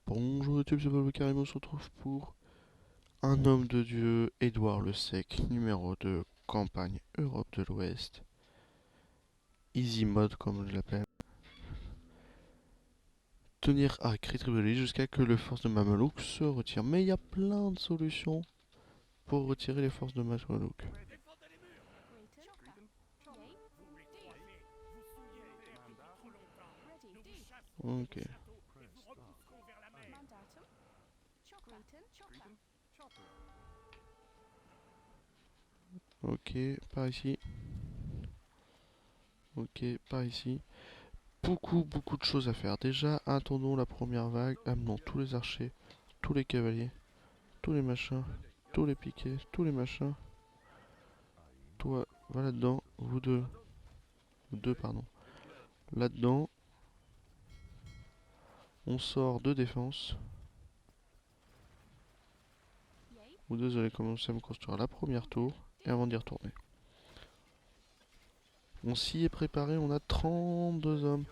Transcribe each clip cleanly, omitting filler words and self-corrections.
Bonjour YouTube, c'est Pablo Carimo, on se retrouve pour un homme de Dieu, Édouard le Sec, numéro 2, campagne Europe de l'Ouest. Easy mode comme je l'appelle. Tenir à Tripoli jusqu'à que les forces de Mamelouk se retirent. Mais il y a plein de solutions pour retirer les forces de Mamelouk. Ok. Ok, par ici. Ok, par ici. Beaucoup de choses à faire. Déjà, attendons la première vague, amenons tous les archers, tous les cavaliers, tous les machins, tous les piquets, tous les machins. Toi, va là-dedans. Vous deux. Vous deux, pardon. Là-dedans. On sort de défense. Vous deux allez commencer à me construire la première tour. Et avant d'y retourner. On s'y est préparé. On a 32 hommes.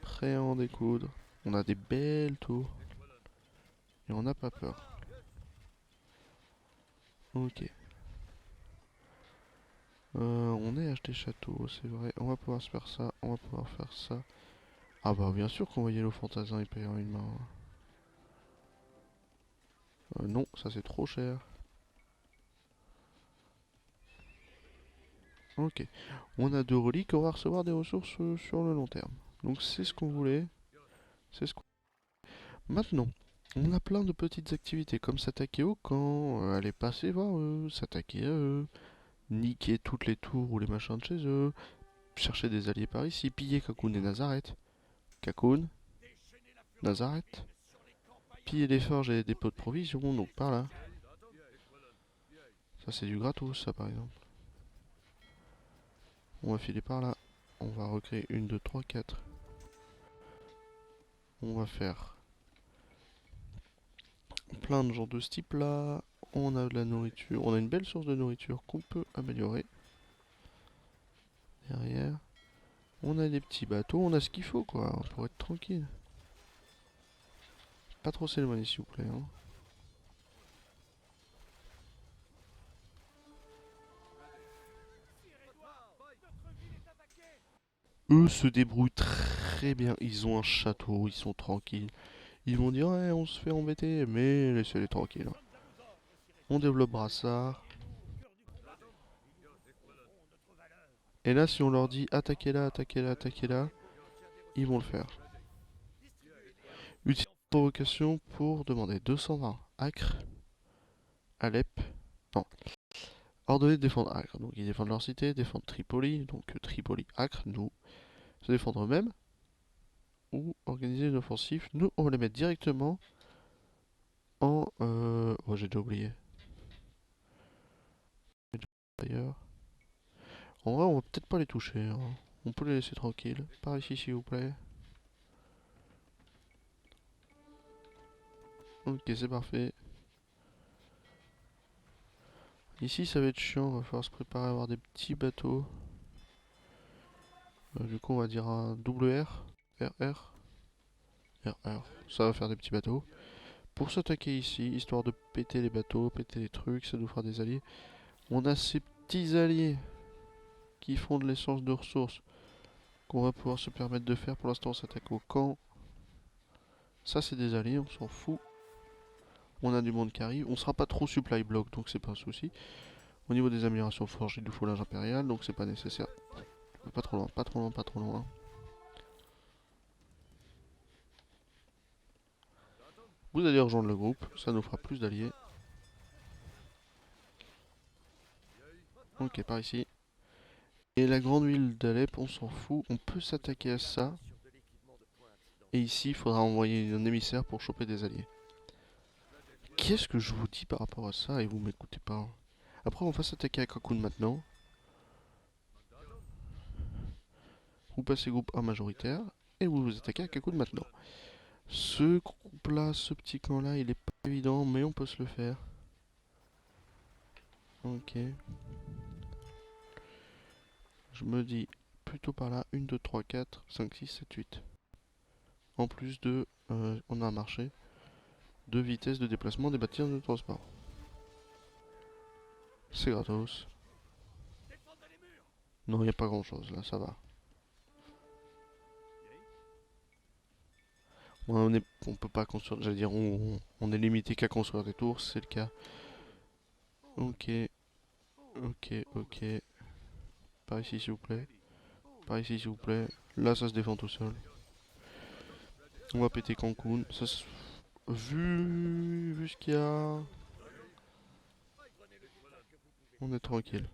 Prêts à en découdre. On a des belles tours. Et on n'a pas peur. Ok. On est acheté château, c'est vrai. On va pouvoir se faire ça. On va pouvoir faire ça. Ah bah bien sûr qu'on va y aller au fantassin et payer en une main. Non, ça c'est trop cher. Ok. On a deux reliques, on va recevoir des ressources sur le long terme. Donc c'est ce qu'on voulait. C'est ce qu'on... Maintenant, on a plein de petites activités comme s'attaquer au camp, aller passer voir eux, s'attaquer à eux, niquer toutes les tours ou les machins de chez eux, chercher des alliés par ici, piller Kakun et Nazareth. Kakun, Nazareth, piller des forges et des dépôts de provisions, donc par là. Ça c'est du gratos ça par exemple. On va filer par là. On va recréer une, deux, trois, quatre. On va faire plein de gens de ce type là. On a de la nourriture. On a une belle source de nourriture qu'on peut améliorer. Derrière. On a des petits bateaux. On a ce qu'il faut quoi. Pour être tranquille. Pas trop s'éloigner s'il vous plaît. Hein. Eux se débrouillent très bien. Ils ont un château. Ils sont tranquilles. Ils vont dire ouais on se fait embêter. Mais laissez-les tranquilles. Hein. On développe Brassard. Et là si on leur dit attaquez là, attaquez là, attaquez là. Ils vont le faire. Utiliser la provocation pour demander 220 acres, Alep. Non, ordonner de défendre Acre. Donc ils défendent leur cité, défendent Tripoli, donc Tripoli, Acre, nous, se défendre eux-mêmes, ou organiser une offensive. Nous, on va les mettre directement en... Oh, j'ai déjà oublié. D'ailleurs. En vrai, on va peut-être pas les toucher. Hein. On peut les laisser tranquilles. Par ici, s'il vous plaît. Ok, c'est parfait. Ici, ça va être chiant. On va falloir se préparer à avoir des petits bateaux. Du coup, on va dire un double R. RR. RR. Ça va faire des petits bateaux. Pour s'attaquer ici, histoire de péter les bateaux, péter les trucs, ça nous fera des alliés. On a ces petits alliés qui font de l'essence de ressources qu'on va pouvoir se permettre de faire. Pour l'instant, on s'attaque au camp. Ça, c'est des alliés, on s'en fout. On a du monde qui arrive. On sera pas trop supply block, donc c'est pas un souci. Au niveau des améliorations forges, il nous faut l'âge impérial, donc c'est pas nécessaire. Pas trop loin, pas trop loin, pas trop loin. Vous allez rejoindre le groupe, ça nous fera plus d'alliés. Ok, par ici. Et la grande ville d'Alep, on s'en fout. On peut s'attaquer à ça. Et ici, il faudra envoyer un émissaire pour choper des alliés. Qu'est-ce que je vous dis par rapport à ça et vous m'écoutez pas hein. Après, on va s'attaquer à Kakun maintenant. Vous passez groupe A majoritaire et vous vous attaquez à Kakun maintenant. Ce groupe-là, ce petit camp-là, il est pas évident, mais on peut se le faire. Ok. Je me dis plutôt par là. 1, 2, 3, 4, 5, 6, 7, 8. En plus de... on a un marché de vitesse de déplacement des bâtiments de transport. C'est gratos. Non, il n'y a pas grand chose là, ça va. On peut pas construire, j'allais dire, on est limité qu'à construire des tours, c'est le cas. Ok, ok. Par ici s'il vous plaît. Par ici s'il vous plaît. Là ça se défend tout seul. On va péter Cancun. Vu ce qu'il y a, on est tranquille.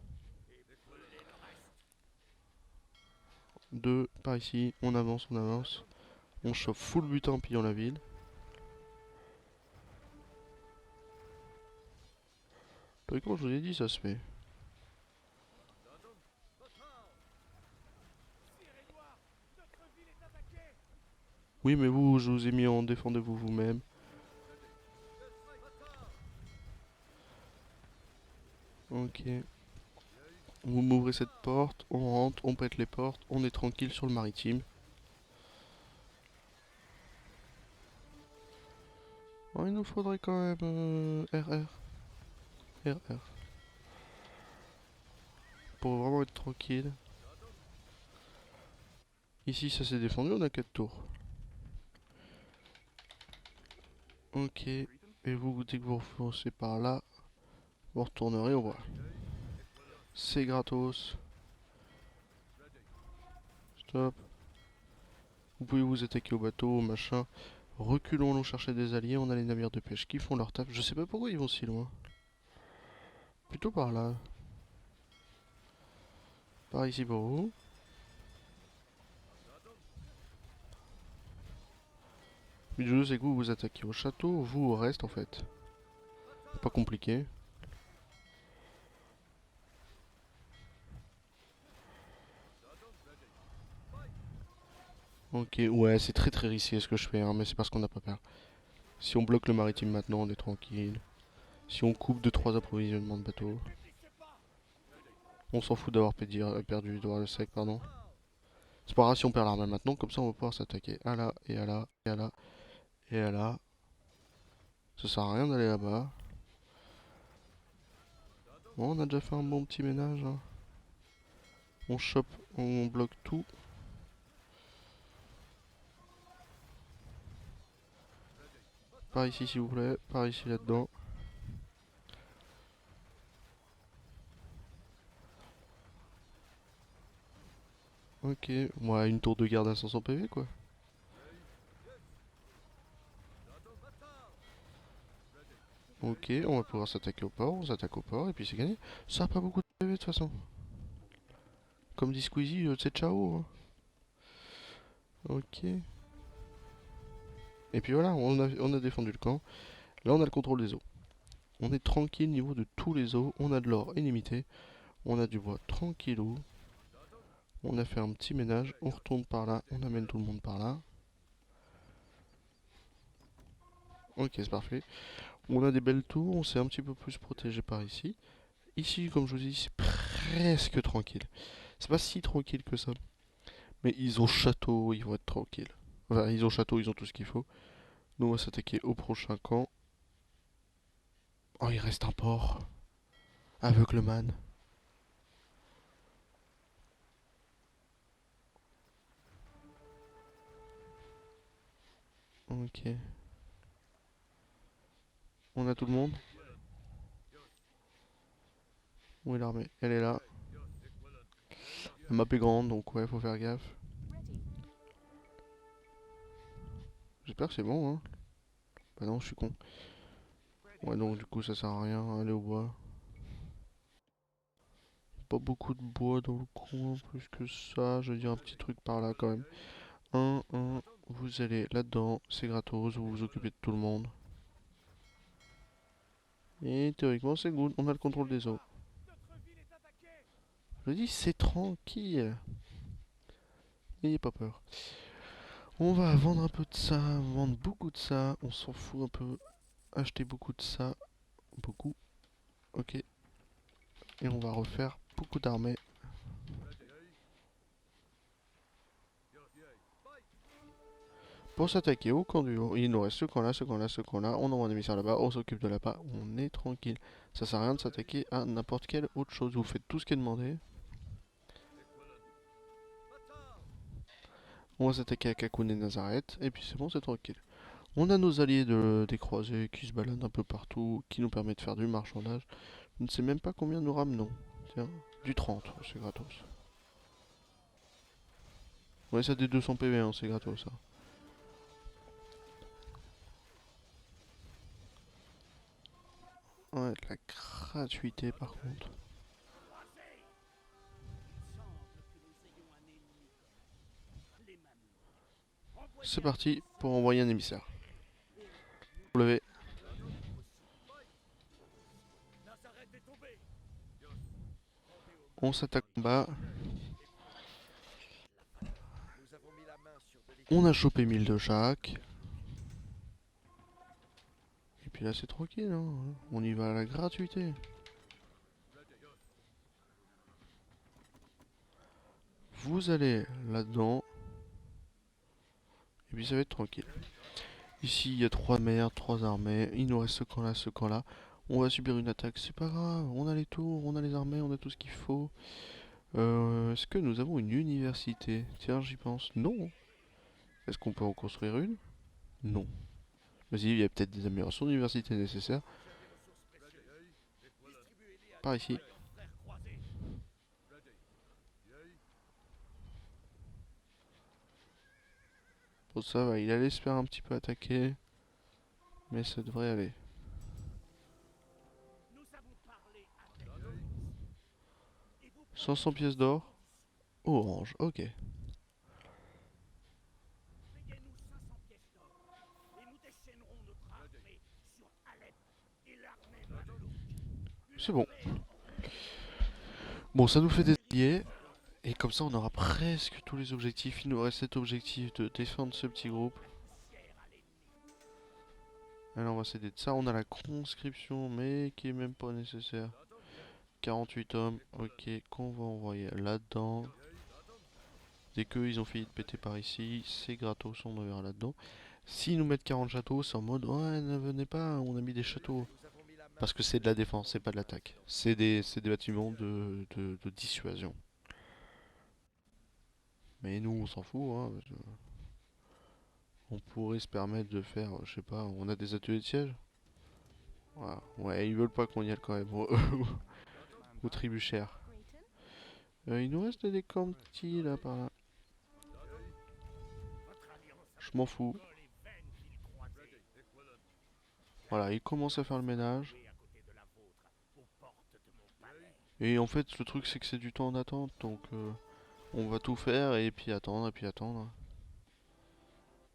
Deux, par ici, on avance, on avance. On chauffe full butin en pillant la ville. Comme je vous ai dit, ça se fait. Oui, mais vous, je vous ai mis en défendez-vous vous-même. Ok. Vous m'ouvrez cette porte, on rentre, on pète les portes, on est tranquille sur le maritime. Oh, il nous faudrait quand même RR. RR. Pour vraiment être tranquille. Ici, ça s'est défendu, on a 4 tours. Ok. Et vous, dès que vous foncez par là, vous retournerez au bois. C'est gratos. Stop. Vous pouvez vous attaquer au bateau, au machin. Reculons, allons chercher des alliés. On a les navires de pêche qui font leur taf. Je sais pas pourquoi ils vont si loin. Plutôt par là. Par ici pour vous. Le jeu, c'est que vous vous attaquez au château, vous au reste en fait. Pas compliqué. Ok, ouais, c'est très risqué ce que je fais, hein, mais c'est parce qu'on n'a pas peur. Si on bloque le maritime maintenant, on est tranquille. Si on coupe 2-3 approvisionnements de bateaux, on s'en fout d'avoir perdu droit le sec, pardon. C'est pas grave si on perd l'arme maintenant, comme ça on va pouvoir s'attaquer à là, et à là, et à là, et à là. Ça sert à rien d'aller là-bas. Bon, on a déjà fait un bon petit ménage, hein. On chope, on bloque tout. Par ici s'il vous plaît, par ici là-dedans. Ok, ouais, une tour de garde à 500 PV quoi. Ok, on va pouvoir s'attaquer au port, on s'attaque au port et puis c'est gagné. Ça a pas beaucoup de PV de toute façon. Comme dit Squeezie, c'est ciao, hein. Ok. Et puis voilà, on a défendu le camp. Là on a le contrôle des eaux. On est tranquille niveau de tous les eaux. On a de l'or illimité. On a du bois tranquillou. On a fait un petit ménage. On retourne par là. On amène tout le monde par là. Ok, c'est parfait. On a des belles tours. On s'est un petit peu plus protégé par ici. Ici, comme je vous ai dit, c'est presque tranquille. C'est pas si tranquille que ça. Mais ils ont château, ils vont être tranquilles. Enfin, ils ont château, ils ont tout ce qu'il faut. Nous, on va s'attaquer au prochain camp. Oh, il reste un port. Aveugleman. Ok. On a tout le monde. Où est l'armée? Elle est là. La map est grande, donc ouais, faut faire gaffe. J'espère que c'est bon, hein. Bah non, je suis con. Ouais, donc du coup, ça sert à rien. Aller au bois. Pas beaucoup de bois dans le coin, plus que ça. Je vais dire un petit truc par là quand même. Un, vous allez là-dedans, c'est gratos, vous vous occupez de tout le monde. Et théoriquement, c'est good, on a le contrôle des eaux. Je dis, c'est tranquille. N'ayez pas peur. On va vendre un peu de ça, vendre beaucoup de ça. On s'en fout un peu. Acheter beaucoup de ça. Beaucoup. Ok. Et on va refaire beaucoup d'armées. Pour s'attaquer au camp du haut, il nous reste ce camp là, ce camp là, ce camp là. On envoie un émissaire là-bas, on s'occupe de là-bas, on est tranquille. Ça sert à rien de s'attaquer à n'importe quelle autre chose. Vous faites tout ce qui est demandé. On va s'attaquer à Kakun et Nazareth, et puis c'est bon, c'est tranquille. On a nos alliés des croisés qui se baladent un peu partout, qui nous permettent de faire du marchandage. Je ne sais même pas combien nous ramenons. Tiens, du 30, c'est gratos. Ouais, ça des 200 PV, hein, c'est gratos ça. Ouais, de la gratuité par contre. C'est parti pour envoyer un émissaire. W. On s'attaque en bas. On a chopé 1000 de chaque. Et puis là c'est tranquille, hein. On y va à la gratuité. Vous allez là-dedans. Et puis ça va être tranquille. Ici il y a 3 mers, 3 armées. Il nous reste ce camp là, ce camp là. On va subir une attaque, c'est pas grave. On a les tours, on a les armées, on a tout ce qu'il faut. Est-ce que nous avons une université? Tiens, j'y pense. Non. Est-ce qu'on peut en construire une? Non. Vas-y, il y a peut-être des améliorations d'université nécessaires. Par ici. Bon, ça va, il allait se faire un petit peu attaquer. Mais ça devrait aller. 500 pièces d'or. Orange, ok. C'est bon. Bon, ça nous fait des alliés. Et comme ça, on aura presque tous les objectifs. Il nous reste cet objectif de défendre ce petit groupe. Alors, on va s'aider de ça. On a la conscription, mais qui est même pas nécessaire. 48 hommes, ok, qu'on va envoyer là-dedans. Dès qu'eux ils ont fini de péter par ici, c'est gratos, on en verra là-dedans. S'ils nous mettent 40 châteaux, c'est en mode ouais, ne venez pas, on a mis des châteaux. Parce que c'est de la défense, c'est pas de l'attaque. C'est des bâtiments de dissuasion. Mais nous, on s'en fout, hein. On pourrait se permettre de faire, je sais pas, on a des ateliers de siège. Voilà. Ouais, ils veulent pas qu'on y aille quand même au tribuchaire. Il nous reste des camps petits là par là. Je m'en fous. Voilà, il commence à faire le ménage. Et en fait, le truc c'est que c'est du temps en attente, donc on va tout faire et puis attendre et puis attendre.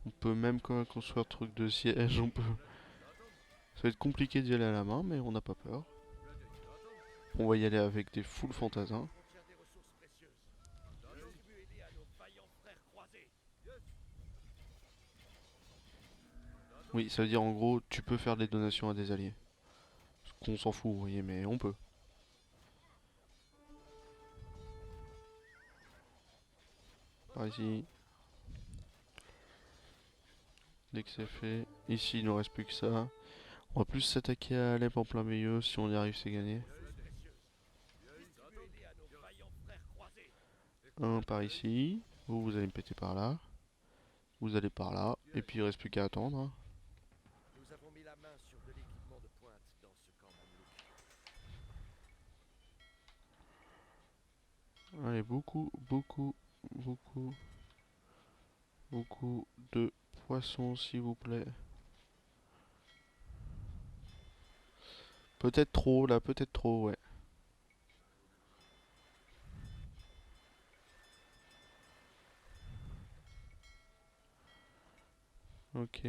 On peut même quand construire truc de siège, on peut. Ça va être compliqué d'y aller à la main, mais on n'a pas peur. On va y aller avec des full fantassins. Oui, ça veut dire en gros, tu peux faire des donations à des alliés. Qu'on s'en fout, vous voyez, mais on peut. Par ici. Dès que c'est fait. Ici, il ne nous reste plus que ça. On va plus s'attaquer à Alep en plein milieu. Si on y arrive, c'est gagné. Un par ici. Vous allez me péter par là. Vous allez par là. Et puis il reste plus qu'à attendre, hein. Allez, beaucoup, beaucoup, beaucoup, beaucoup de poissons, s'il vous plaît. Peut-être trop, là, peut-être trop, ouais. Ok.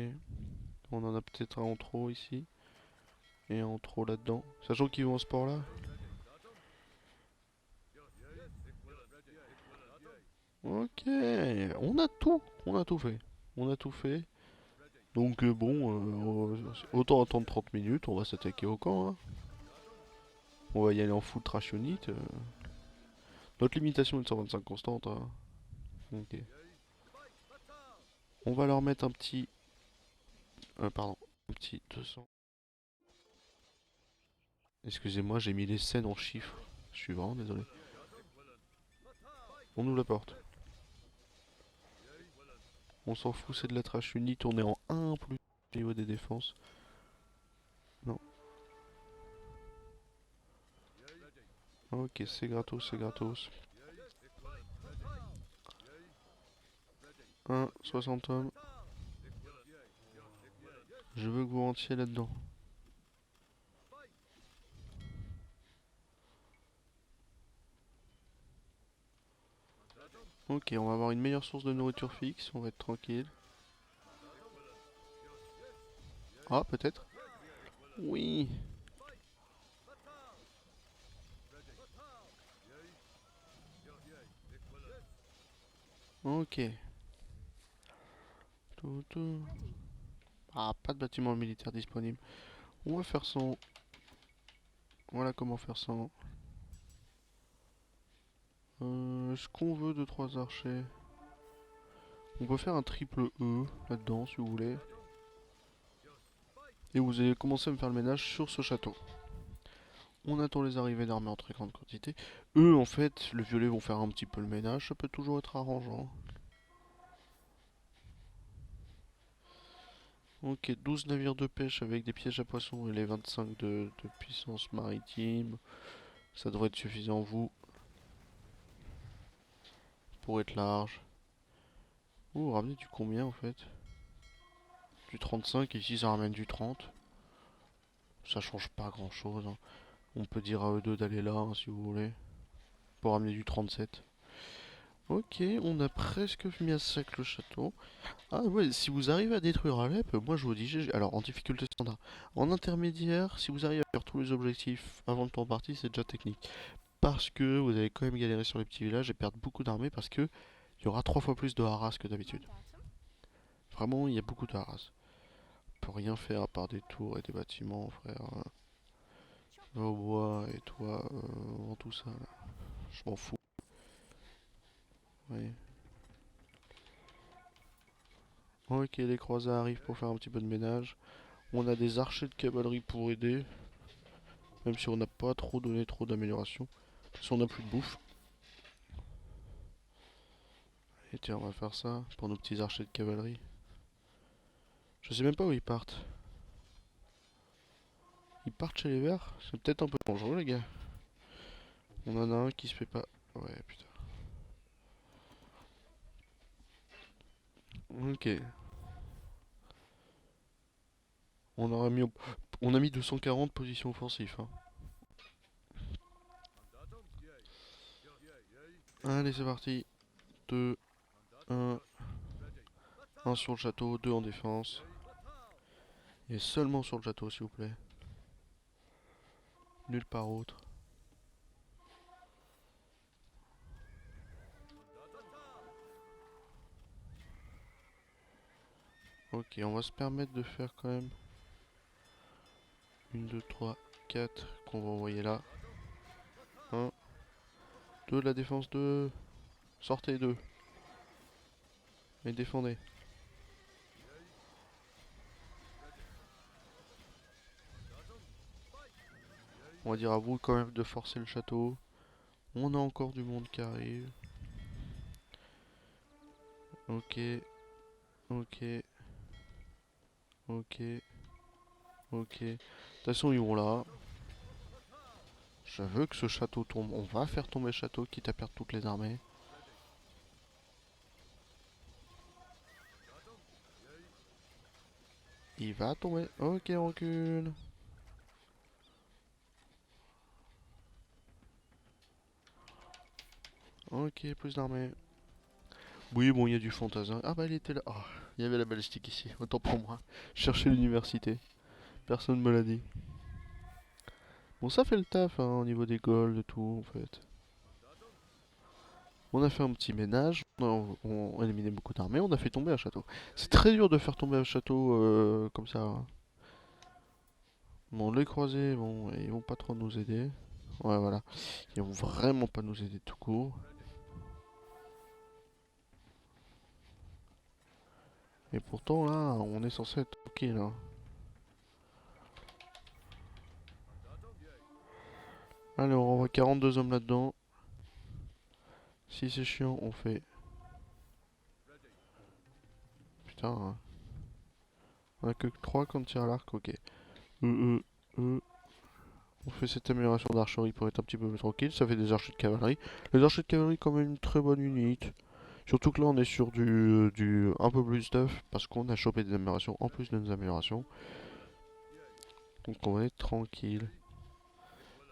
On en a peut-être un en trop ici. Et un en trop là-dedans. Sachant qu'ils vont en sport là. Ok. On a tout fait. On a tout fait. Donc bon, autant attendre 30 minutes, on va s'attaquer au camp, hein. On va y aller en full trash unit. Notre limitation est de 125 constante, hein. Ok. On va leur mettre un petit... pardon, un petit 200. Excusez-moi, j'ai mis les scènes en chiffres. Je suis vraiment désolé. On ouvre la porte. On s'en fout, c'est de la trash unit. On est en 1 plus au niveau des défenses. Non. Ok, c'est gratos, c'est gratos. 1, 60 hommes. Je veux que vous rentriez là-dedans. Ok, on va avoir une meilleure source de nourriture fixe, on va être tranquille. Ah, peut-être. Oui. Ok. Tout, tout. Ah, pas de bâtiment militaire disponible. On va faire sans. Voilà comment faire sans. Est-ce qu'on veut 2-3 archers? On peut faire un triple E là-dedans si vous voulez. Et vous allez commencer à me faire le ménage sur ce château. On attend les arrivées d'armées en très grande quantité. Eux, en fait, le violet vont faire un petit peu le ménage. Ça peut toujours être arrangeant. Ok, 12 navires de pêche avec des pièges à poissons et les 25 de puissance maritime. Ça devrait être suffisant, vous, pour être large. Vous ramenez du combien en fait? Du 35 et ici ça ramène du 30. Ça change pas grand chose, hein. On peut dire à eux deux d'aller là hein, si vous voulez. Pour ramener du 37. Ok, on a presque mis à sec le château. Ah ouais, si vous arrivez à détruire Alep, moi je vous dis GG. Alors en difficulté standard. En intermédiaire, si vous arrivez à faire tous les objectifs avant le temps parti, c'est déjà technique. Parce que vous allez quand même galérer sur les petits villages et perdre beaucoup d'armées parce que il y aura 3 fois plus de haras que d'habitude. Vraiment, il y a beaucoup de haras. On peut rien faire à part des tours et des bâtiments, frère. Va au bois et toi, vends tout ça là. Je m'en fous. Ouais. Ok, les croisés arrivent pour faire un petit peu de ménage. On a des archers de cavalerie pour aider. Même si on n'a pas trop donné trop d'amélioration. Si on n'a plus de bouffe. Et tiens, on va faire ça pour nos petits archers de cavalerie. Je sais même pas où ils partent. Ils partent chez les verts? C'est peut-être un peu dangereux les gars. On en a un qui se fait pas. Ouais, putain. Ok. On aura mis, on a mis 240 positions offensives. Hein. Allez, c'est parti. 2, 1, 1 sur le château, 2 en défense. Et seulement sur le château, s'il vous plaît. Nulle part autre. Ok, on va se permettre de faire quand même 1, 2, 3, 4 qu'on va envoyer là. 1, 2, la défense 2. Sortez 2. Et défendez. On va dire à vous quand même de forcer le château. On a encore du monde qui arrive. Ok, ok, ok, ok. De toute façon, ils vont là. Je veux que ce château tombe. On va faire tomber le château, quitte à perdre toutes les armées. Il va tomber. Ok, on recule. Ok, plus d'armées. Oui, bon, il y a du fantassin. Ah bah, il était là. Oh, il y avait la balistique ici. Autant pour moi. Chercher l'université. Personne me l'a dit. Bon, ça fait le taf, hein, au niveau des golds et tout, en fait. On a fait un petit ménage. On a éliminé beaucoup d'armées. On a fait tomber un château. C'est très dur de faire tomber un château comme ça, hein. Bon, les croisés, bon, ils vont pas trop nous aider. Ouais, voilà. Ils vont vraiment pas nous aider tout court. Et pourtant là, on est censé être ok là. Allez, on renvoie 42 hommes là-dedans. Si c'est chiant, on fait... Putain, hein. On a que 3 quand tire à l'arc, ok. Euh. On fait cette amélioration d'archerie pour être un petit peu plus tranquille. Ça fait des archers de cavalerie. Les archers de cavalerie, quand même, une très bonne unité. Surtout que là, on est sur du un peu plus stuff parce qu'on a chopé des améliorations en plus de nos améliorations. Donc on va être tranquille.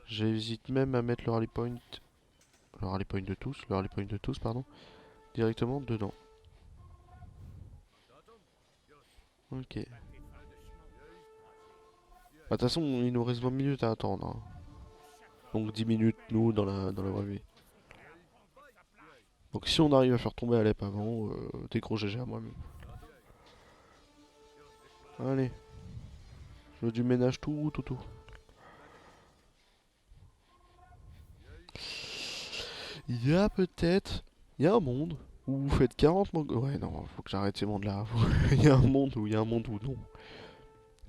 J'hésite même à mettre le rally point de tous, le rally point de tous, pardon, directement dedans. Ok. Bah, de toute façon, il nous reste 20 minutes à attendre, hein. Donc 10 minutes, nous, dans la vraie vie. Donc si on arrive à faire tomber Alep avant, t'es gros GG à moi-même. Allez, je veux du ménage tout. Il y a peut-être... Il y a un monde où vous faites 40 mangas... Ouais, non, faut que j'arrête ces mondes-là. Il y a un monde où il y a un monde où non.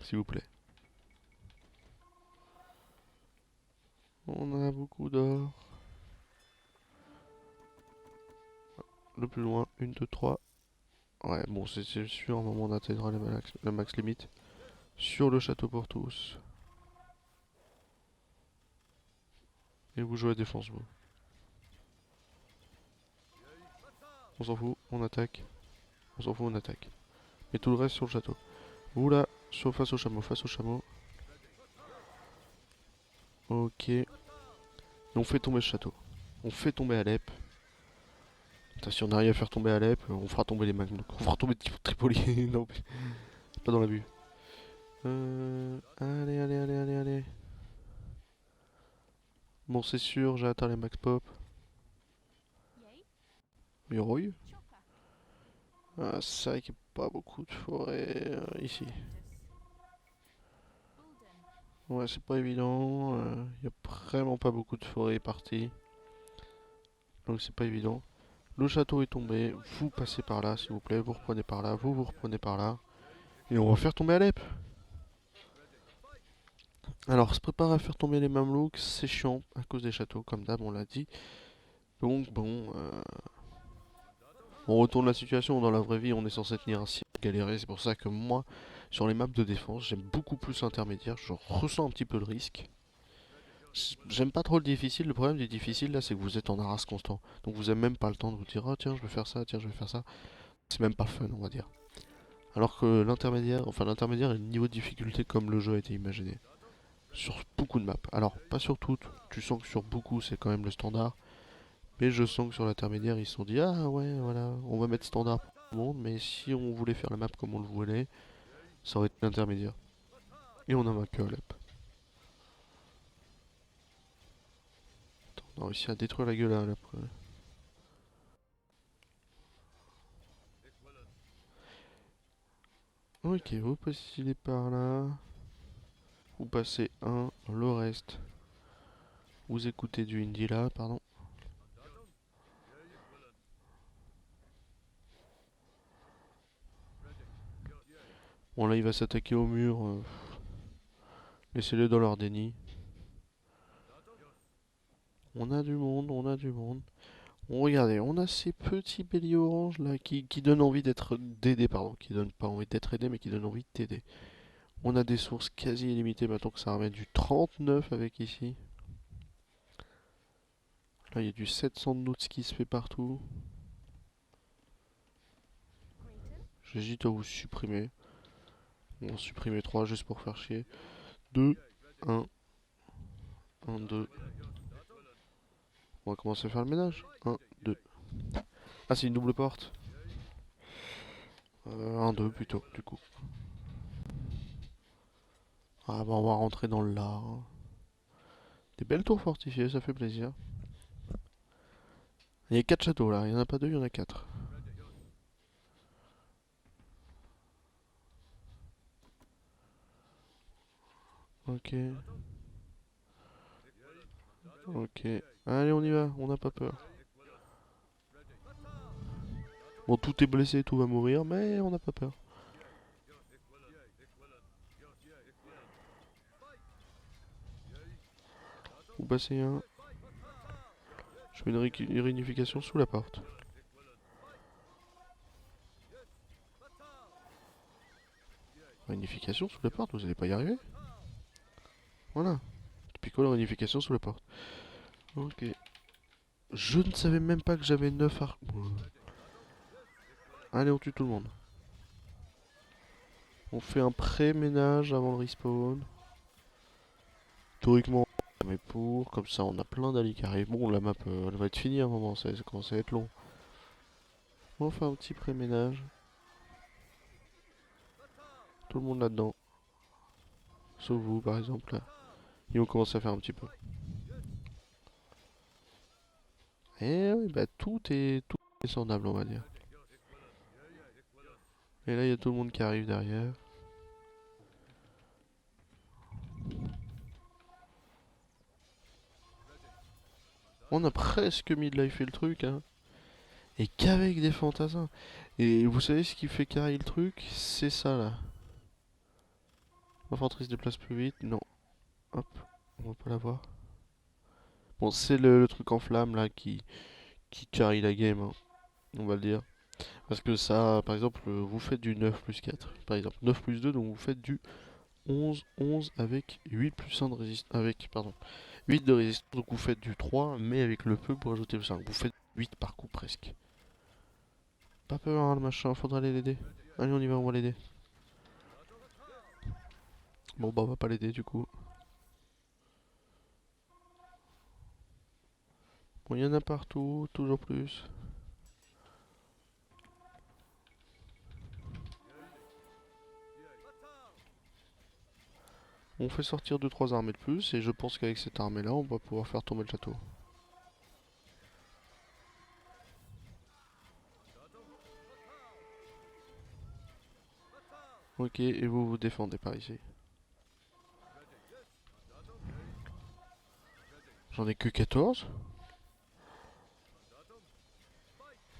S'il vous plaît. On a beaucoup d'or. Le plus loin, 1, 2, 3. Ouais, bon, c'est sûr, à un moment on atteindra le max limite. Sur le château pour tous. Et vous jouez à défense, vous. On s'en fout, on attaque. On s'en fout, on attaque. Et tout le reste sur le château. Vous là, face au chameau, face au chameau. Ok. Et on fait tomber ce château. On fait tomber Alep. Putain, si on arrive à faire tomber Alep, on fera tomber les Magnus. On fera tomber Tripoli. Non, mais pas dans l'abus. Allez. Bon, c'est sûr, j'ai atteint les max pop. Miroy. Ah, c'est vrai qu'il n'y a pas beaucoup de forêts ici. Ouais, c'est pas évident. Il n'y a vraiment pas beaucoup de forêts parties. Donc c'est pas évident. Le château est tombé. Vous passez par là, s'il vous plaît. Vous reprenez par là. Vous reprenez par là. Et on va faire tomber Alep. Alors, se préparer à faire tomber les Mamelouks, c'est chiant à cause des châteaux, comme d'hab, on l'a dit. Donc, bon, on retourne la situation. Dans la vraie vie, on est censé tenir un ciel galéré. C'est pour ça que moi, sur les maps de défense, j'aime beaucoup plus l'intermédiaire. Je ressens un petit peu le risque. J'aime pas trop le difficile. Le problème du difficile, là, c'est que vous êtes en harass constant. Donc, vous avez même pas le temps de vous dire, ah tiens, je vais faire ça, tiens, je vais faire ça. C'est même pas fun, on va dire. Alors que l'intermédiaire est le niveau de difficulté comme le jeu a été imaginé. Sur beaucoup de maps. Alors, pas sur toutes. Tu sens que sur beaucoup, c'est quand même le standard. Mais je sens que sur l'intermédiaire, ils se sont dit, ah ouais, voilà, on va mettre standard pour tout le monde. Mais si on voulait faire la map comme on le voulait, ça aurait été l'intermédiaire. Et on a vaincu Alep. On a réussi à détruire la gueule à Alep. Ok, vous passez par là. Vous passez un, le reste. Vous écoutez du indie là, pardon. Bon là il va s'attaquer au mur. Laissez-les dans leur déni. On a du monde, on a du monde. Bon, regardez, on a ces petits béliers orange là qui donnent envie d'aider, pardon, qui donnent pas envie d'être aidé, mais qui donnent envie d'aider. On a des sources quasi illimitées maintenant que ça ramène du 39 avec ici. Là, il y a du 700 de notes qui se fait partout. J'hésite à vous supprimer. On va supprimer 3 juste pour faire chier. 2, 1, 1, 2. On va commencer à faire le ménage. 1, 2. Ah, c'est une double porte. 1, 2 plutôt, du coup. Ah, bah, on va rentrer dans le lard. Des belles tours fortifiées, ça fait plaisir. Il y a 4 châteaux là, il n'y en a pas 2, il y en a 4. Ok, ok. Allez, on y va, on n'a pas peur. Bon, tout est blessé, tout va mourir, mais on n'a pas peur. Vous passez un. Je fais une réunification sous la porte. Réunification sous la porte, vous allez pas y arriver. Voilà. Piccolo, réunification sous la porte. Ok. Je ne savais même pas que j'avais 9 arcs. Allez, on tue tout le monde. On fait un pré-ménage avant le respawn. Théoriquement, mais pour, comme ça on a plein d'alliés qui arrivent. Bon, la map elle va être finie à un moment, ça commence à être long. On fait un petit pré-ménage. Tout le monde là-dedans. Sauf vous par exemple. Là. Ils vont commencer à faire un petit peu. Et oui, bah tout est semblable on va dire. Et là il y a tout le monde qui arrive derrière. On a presque mis de life et le truc hein. Et qu'avec des fantassins. Et vous savez ce qui fait carrer le truc? C'est ça là. L'infanterie se déplace plus vite. Non. Hop. On va pas la voir. Bon, c'est le truc en flamme là qui carry la game, hein, on va le dire. Parce que ça, par exemple, vous faites du 9 plus 4. Par exemple, 9 plus 2, donc vous faites du 11 avec 8 plus 1 de résistance. Avec, pardon, 8 de résistance, donc vous faites du 3, mais avec le peu pour ajouter le 5. Vous faites 8 par coup presque. Pas peur, hein, le machin, faudra aller l'aider. Allez, on y va, on va l'aider. Bon, bah, on va pas l'aider du coup. Bon, il y en a partout, toujours plus. On fait sortir 2-3 armées de plus, et je pense qu'avec cette armée là, on va pouvoir faire tomber le château. Ok, et vous vous défendez par ici. J'en ai que 14.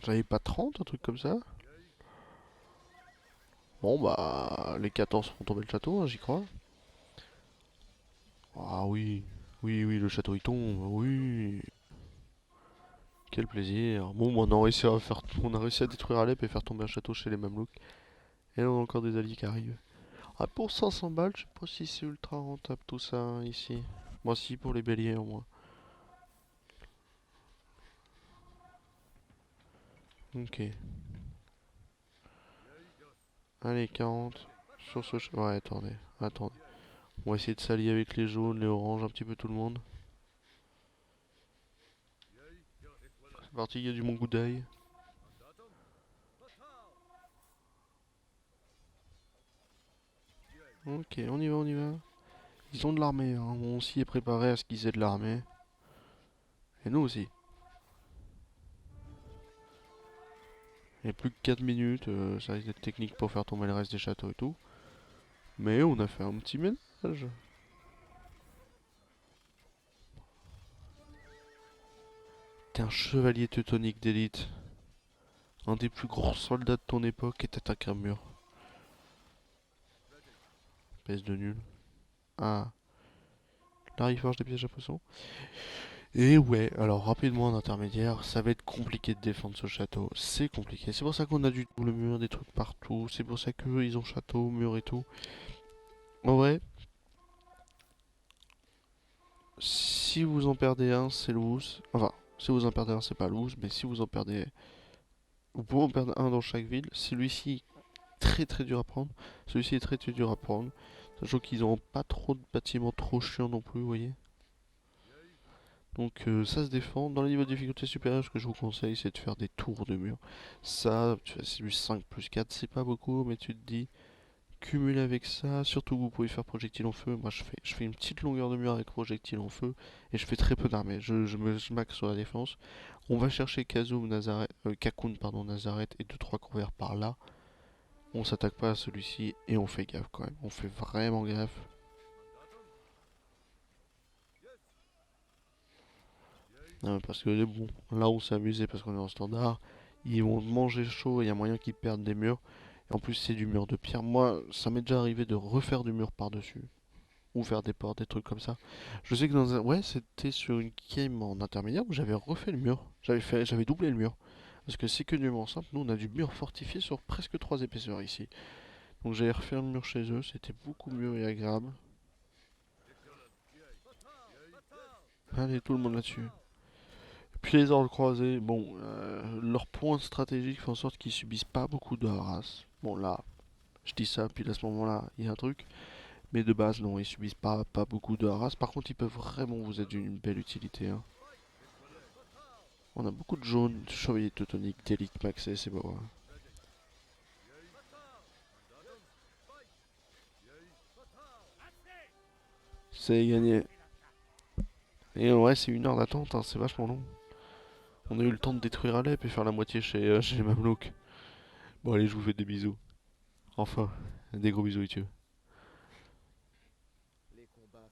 J'en avais pas 30, un truc comme ça. Bon bah, les 14 font tomber le château, hein, j'y crois. Ah oui, oui, oui, le château il tombe, oui. Quel plaisir. Bon, on a réussi à faire, on a réussi à détruire Alep et faire tomber un château chez les Mamelouks. Et là on a encore des alliés qui arrivent. Ah, pour 500 balles, je sais pas si c'est ultra rentable tout ça hein, ici. Moi si, pour les béliers au moins. Ok. Allez, 40. Sur ce... Ouais, attendez, attendez. On va essayer de s'allier avec les jaunes, les oranges, un petit peu tout le monde. C'est parti, il y a du bon goût d'ail. Ok, on y va, on y va. Ils ont de l'armée, hein. On s'y est préparé à ce qu'ils aient de l'armée. Et nous aussi. Il y a plus que 4 minutes, ça risque d'être technique pour faire tomber le reste des châteaux et tout. Mais on a fait un petit ménage. T'es un chevalier teutonique d'élite. Un des plus gros soldats de ton époque et t'attaques un mur. Pèse de nul. Ah, là il forge des pièges à poisson. Et ouais, alors rapidement en intermédiaire, ça va être compliqué de défendre ce château. C'est compliqué. C'est pour ça qu'on a du double mur, des trucs partout. C'est pour ça qu'eux ils ont château, mur et tout. En vrai, si vous en perdez un, c'est loose. Enfin, si vous en perdez un, c'est pas loose, mais si vous en perdez. Vous pouvez en perdre un dans chaque ville. Celui-ci est très très dur à prendre. Celui-ci est très très dur à prendre. Sachant qu'ils n'ont pas trop de bâtiments trop chiants non plus, vous voyez. Donc ça se défend. Dans les niveaux de difficulté supérieurs, ce que je vous conseille, c'est de faire des tours de mur. Ça, c'est du 5 plus 4, c'est pas beaucoup, mais tu te dis, cumuler avec ça, surtout vous pouvez faire projectile en feu. Moi je fais une petite longueur de mur avec projectile en feu, et je fais très peu d'armée. Je max sur la défense. On va chercher Kazum, Nazareth, Kakun, pardon, Nazareth et 2-3 convers par là. On s'attaque pas à celui-ci, et on fait gaffe quand même. On fait vraiment gaffe. Parce que bon, là on s'est amusé parce qu'on est en standard. ils vont manger chaud et il y a moyen qu'ils perdent des murs. Et en plus, c'est du mur de pierre. Moi, ça m'est déjà arrivé de refaire du mur par-dessus. Ou faire des portes, des trucs comme ça. Je sais que dans un... Ouais, c'était sur une game en intermédiaire où j'avais refait le mur. J'avais doublé le mur. Parce que c'est que du mur simple. Nous, on a du mur fortifié sur presque 3 épaisseurs ici. Donc j'avais refait le mur chez eux. C'était beaucoup mieux et agréable. Allez, tout le monde là-dessus. Puis les ordres croisés, bon, leur point stratégique fait en sorte qu'ils subissent pas beaucoup de harass. Bon là, je dis ça, puis à ce moment-là, il y a un truc. Mais de base, non, ils subissent pas beaucoup de harass. Par contre, ils peuvent vraiment vous être d'une belle utilité, hein. On a beaucoup de jaunes, chevalier teutonique, d'élite maxé, c'est beau, hein. C'est gagné. Et ouais, c'est 1 heure d'attente, hein, c'est vachement long. On a eu le temps de détruire Alep et faire la moitié chez les Mamelouks. Bon, allez, je vous fais des bisous. Enfin, des gros bisous, YouTube.